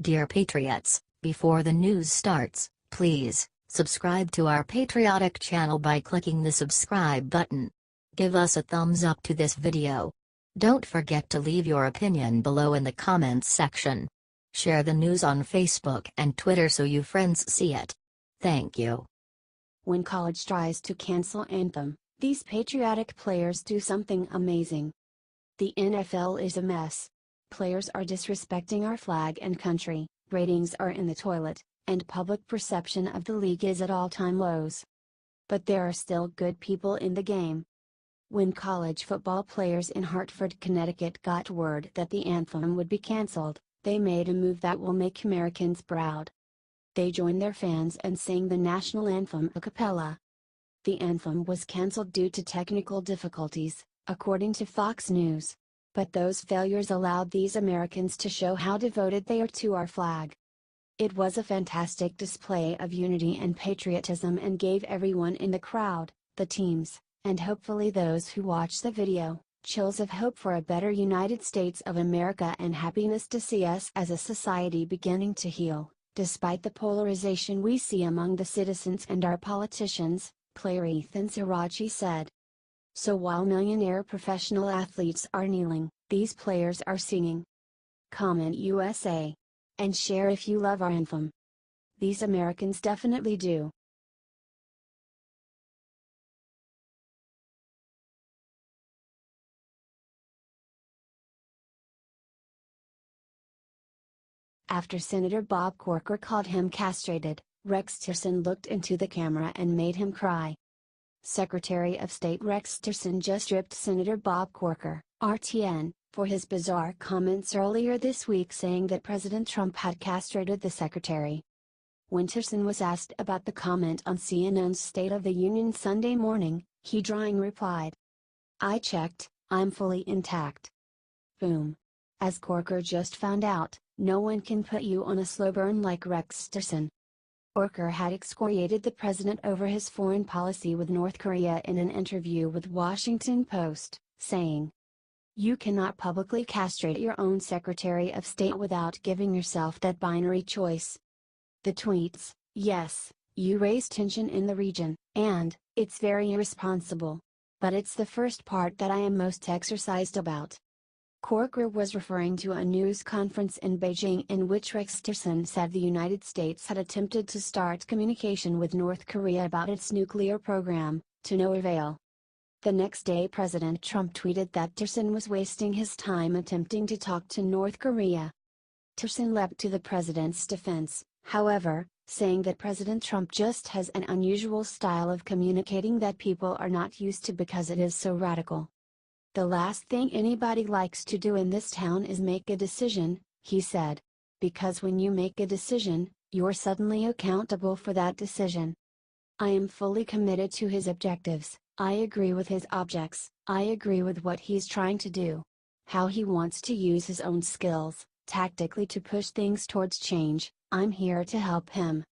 Dear Patriots, before the news starts, please subscribe to our Patriotic channel by clicking the subscribe button. Give us a thumbs up to this video. Don't forget to leave your opinion below in the comments section. Share the news on Facebook and Twitter so your friends see it. Thank you. When college tries to cancel Anthem, these patriotic players do something amazing. The NFL is a mess. Players are disrespecting our flag and country, ratings are in the toilet, and public perception of the league is at all-time lows. But there are still good people in the game. When college football players in Hartford, Connecticut got word that the anthem would be canceled, they made a move that will make Americans proud. They joined their fans and sang the national anthem a cappella. The anthem was canceled due to technical difficulties, according to Fox News. But those failures allowed these Americans to show how devoted they are to our flag. It was a fantastic display of unity and patriotism and gave everyone in the crowd, the teams, and hopefully those who watch the video, chills of hope for a better United States of America and happiness to see us as a society beginning to heal, despite the polarization we see among the citizens and our politicians, player Ethan Suraci said. So while millionaire professional athletes are kneeling, these players are singing. Comment USA. And share if you love our anthem. These Americans definitely do. After Senator Bob Corker called him castrated, Rex Tillerson looked into the camera and made him cry. Secretary of State Rex Tillerson just ripped Senator Bob Corker, RTN, for his bizarre comments earlier this week, saying that President Trump had castrated the secretary. When Tillerson was asked about the comment on CNN's State of the Union Sunday morning, he drawing replied, "I checked, I'm fully intact." Boom. As Corker just found out, no one can put you on a slow burn like Rex Tillerson. Corker had excoriated the president over his foreign policy with North Korea in an interview with Washington Post, saying, "You cannot publicly castrate your own Secretary of State without giving yourself that binary choice." The tweets, "Yes, you raise tension in the region, and it's very irresponsible. But it's the first part that I am most exercised about." Corker was referring to a news conference in Beijing in which Rex Tillerson said the United States had attempted to start communication with North Korea about its nuclear program, to no avail. The next day President Trump tweeted that Tillerson was wasting his time attempting to talk to North Korea. Tillerson leapt to the president's defense, however, saying that President Trump just has an unusual style of communicating that people are not used to because it is so radical. "The last thing anybody likes to do in this town is make a decision," he said. "Because when you make a decision, you're suddenly accountable for that decision. I am fully committed to his objectives, I agree with his objects, I agree with what he's trying to do. How he wants to use his own skills, tactically to push things towards change, I'm here to help him."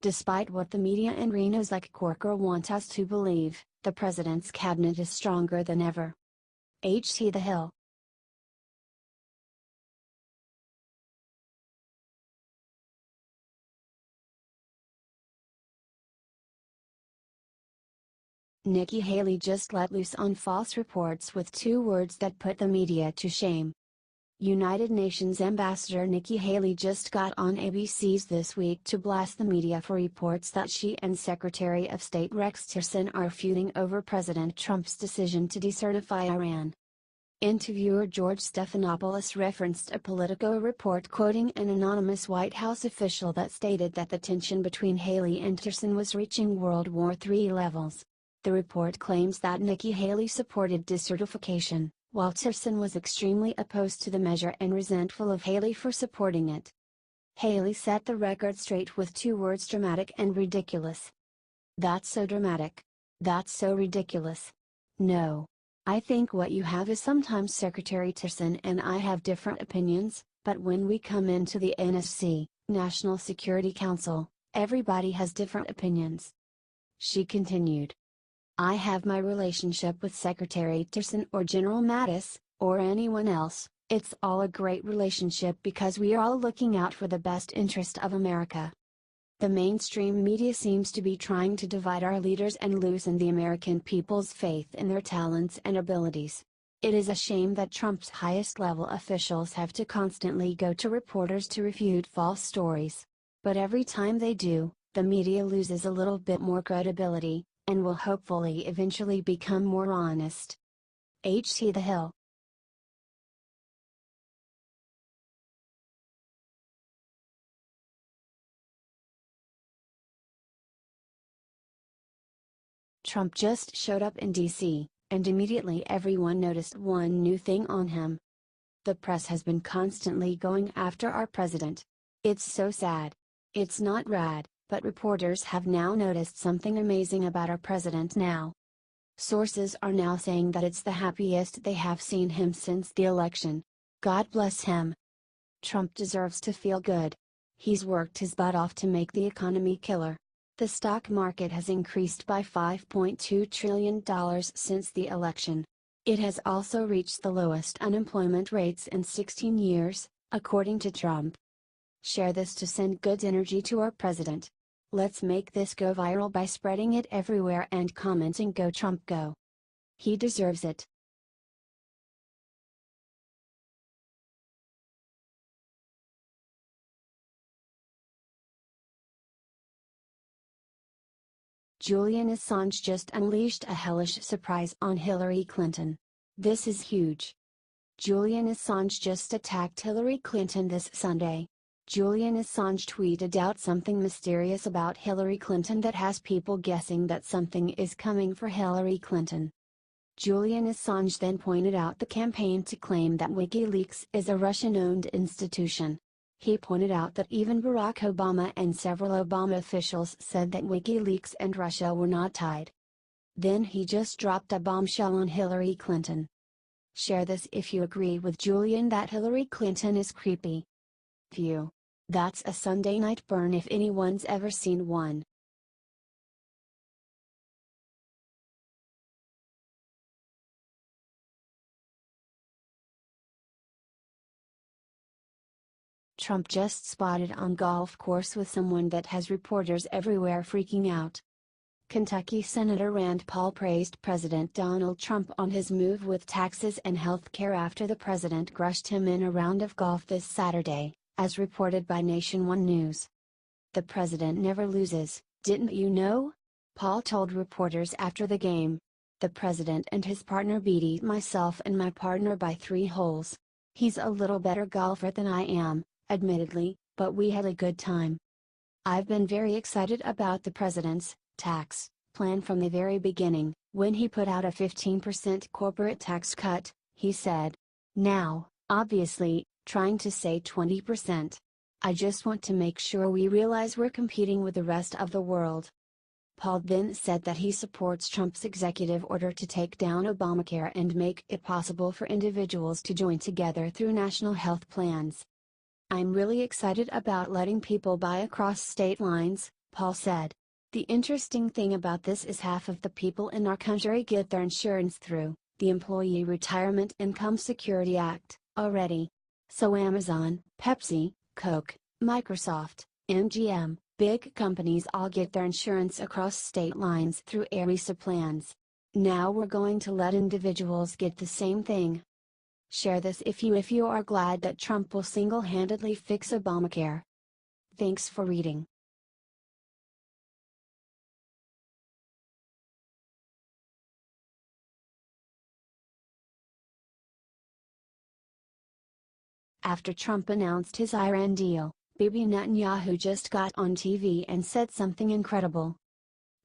Despite what the media and Renos like Corker want us to believe, the president's cabinet is stronger than ever. HT The Hill. Nikki Haley just let loose on false reports with 2 words that put the media to shame. United Nations Ambassador Nikki Haley just got on ABC's This Week to blast the media for reports that she and Secretary of State Rex Tillerson are feuding over President Trump's decision to decertify Iran. Interviewer George Stephanopoulos referenced a Politico report quoting an anonymous White House official that stated that the tension between Haley and Tillerson was reaching World War III levels. The report claims that Nikki Haley supported decertification, while Tillerson was extremely opposed to the measure and resentful of Haley for supporting it. Haley set the record straight with 2 words: dramatic and ridiculous. "That's so dramatic. That's so ridiculous. No. I think what you have is sometimes Secretary Tillerson and I have different opinions, but when we come into the NSC, National Security Council, everybody has different opinions." She continued. "I have my relationship with Secretary Tillerson or General Mattis, or anyone else, It's all a great relationship because we are all looking out for the best interest of America. The mainstream media seems to be trying to divide our leaders and loosen the American people's faith in their talents and abilities. It is a shame that Trump's highest level officials have to constantly go to reporters to refute false stories. But every time they do, the media loses a little bit more credibility, and will hopefully eventually become more honest. H.T. The Hill. Trump just showed up in D.C., and immediately everyone noticed one new thing on him. The press has been constantly going after our president. It's so sad. It's not rad, but reporters have now noticed something amazing about our president now. Sources are now saying that it's the happiest they have seen him since the election. God bless him. Trump deserves to feel good. He's worked his butt off to make the economy killer. The stock market has increased by $5.2 trillion since the election. It has also reached the lowest unemployment rates in 16 years, according to Trump. Share this to send good energy to our president. Let's make this go viral by spreading it everywhere and commenting "Go Trump Go." He deserves it. Julian Assange just unleashed a hellish surprise on Hillary Clinton. This is huge. Julian Assange just attacked Hillary Clinton this Sunday. Julian Assange tweeted out something mysterious about Hillary Clinton that has people guessing that something is coming for Hillary Clinton. Julian Assange then pointed out the campaign to claim that WikiLeaks is a Russian-owned institution. He pointed out that even Barack Obama and several Obama officials said that WikiLeaks and Russia were not tied. Then he just dropped a bombshell on Hillary Clinton. Share this if you agree with Julian that Hillary Clinton is creepy. Phew. That's a Sunday night burn if anyone's ever seen one. Trump just spotted on golf course with someone that has reporters everywhere freaking out. Kentucky Senator Rand Paul praised President Donald Trump on his move with taxes and health care after the president crushed him in a round of golf this Saturday, as reported by Nation One News. "The president never loses, didn't you know?" Paul told reporters after the game. "The president and his partner beat myself and my partner by 3 holes. He's a little better golfer than I am, admittedly, but we had a good time. I've been very excited about the president's tax plan from the very beginning, when he put out a 15% corporate tax cut," he said. "Now, obviously, trying to say 20%. I just want to make sure we realize we're competing with the rest of the world." Paul then said that he supports Trump's executive order to take down Obamacare and make it possible for individuals to join together through national health plans. "I'm really excited about letting people buy across state lines," Paul said. "The interesting thing about this is half of the people in our country get their insurance through the Employee Retirement Income Security Act already. So Amazon, Pepsi, Coke, Microsoft, MGM, big companies all get their insurance across state lines through ERISA plans. Now we're going to let individuals get the same thing." Share this if you are glad that Trump will single-handedly fix Obamacare. Thanks for reading. After Trump announced his Iran deal, Bibi Netanyahu just got on TV and said something incredible.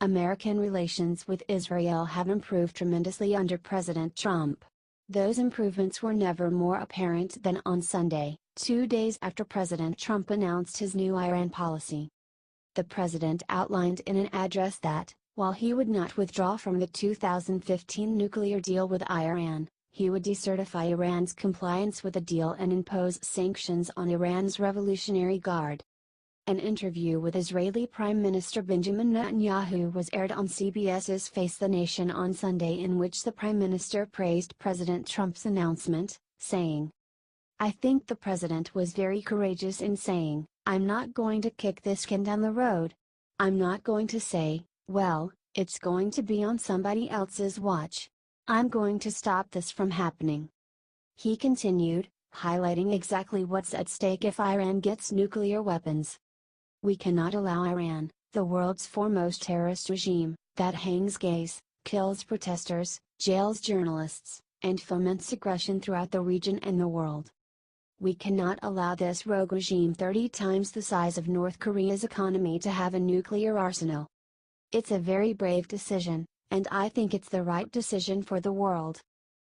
American relations with Israel have improved tremendously under President Trump. Those improvements were never more apparent than on Sunday, 2 days after President Trump announced his new Iran policy. The president outlined in an address that, while he would not withdraw from the 2015 nuclear deal with Iran, he would decertify Iran's compliance with the deal and impose sanctions on Iran's Revolutionary Guard. An interview with Israeli Prime Minister Benjamin Netanyahu was aired on CBS's Face the Nation on Sunday, in which the Prime Minister praised President Trump's announcement, saying, I think the president was very courageous in saying, I'm not going to kick this can down the road. I'm not going to say, well, it's going to be on somebody else's watch. I'm going to stop this from happening. He continued, highlighting exactly what's at stake if Iran gets nuclear weapons. We cannot allow Iran, the world's foremost terrorist regime, that hangs gays, kills protesters, jails journalists, and foments aggression throughout the region and the world. We cannot allow this rogue regime 30 times the size of North Korea's economy to have a nuclear arsenal. It's a very brave decision, and I think it's the right decision for the world.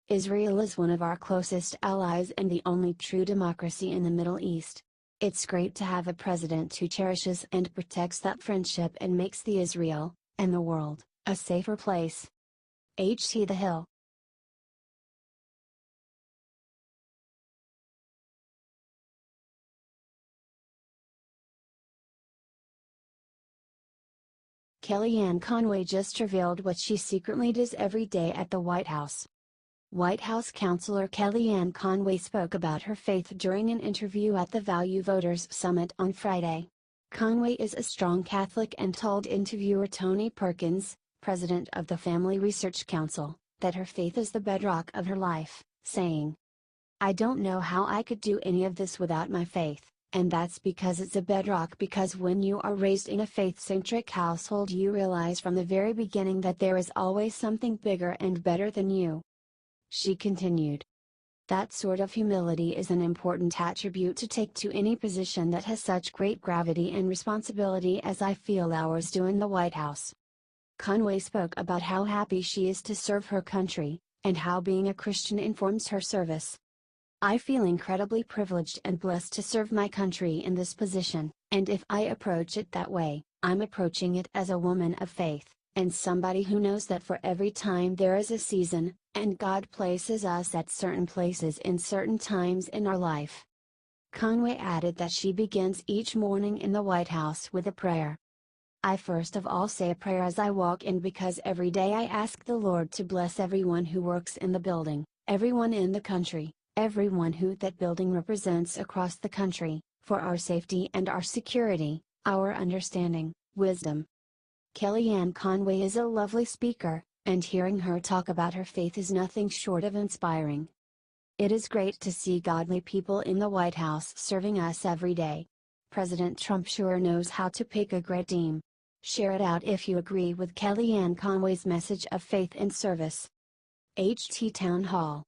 Israel is one of our closest allies and the only true democracy in the Middle East. It's great to have a president who cherishes and protects that friendship and makes the Israel, and the world, a safer place. H.T. The Hill. Kellyanne Conway just revealed what she secretly does every day at the White House. White House counselor Kellyanne Conway spoke about her faith during an interview at the Value Voters Summit on Friday. Conway is a strong Catholic and told interviewer Tony Perkins, president of the Family Research Council, that her faith is the bedrock of her life, saying, I don't know how I could do any of this without my faith. And that's because it's a bedrock, because when you are raised in a faith-centric household you realize from the very beginning that there is always something bigger and better than you. She continued. That sort of humility is an important attribute to take to any position that has such great gravity and responsibility as I feel ours do in the White House. Conway spoke about how happy she is to serve her country, and how being a Christian informs her service. I feel incredibly privileged and blessed to serve my country in this position, and if I approach it that way, I'm approaching it as a woman of faith, and somebody who knows that for every time there is a season, and God places us at certain places in certain times in our life. Conway added that she begins each morning in the White House with a prayer. I first of all say a prayer as I walk in, because every day I ask the Lord to bless everyone who works in the building, everyone in the country, everyone who that building represents across the country, for our safety and our security, our understanding, wisdom. Kellyanne Conway is a lovely speaker, and hearing her talk about her faith is nothing short of inspiring. It is great to see godly people in the White House serving us every day. President Trump sure knows how to pick a great team. Share it out if you agree with Kellyanne Conway's message of faith and service. HT Town Hall.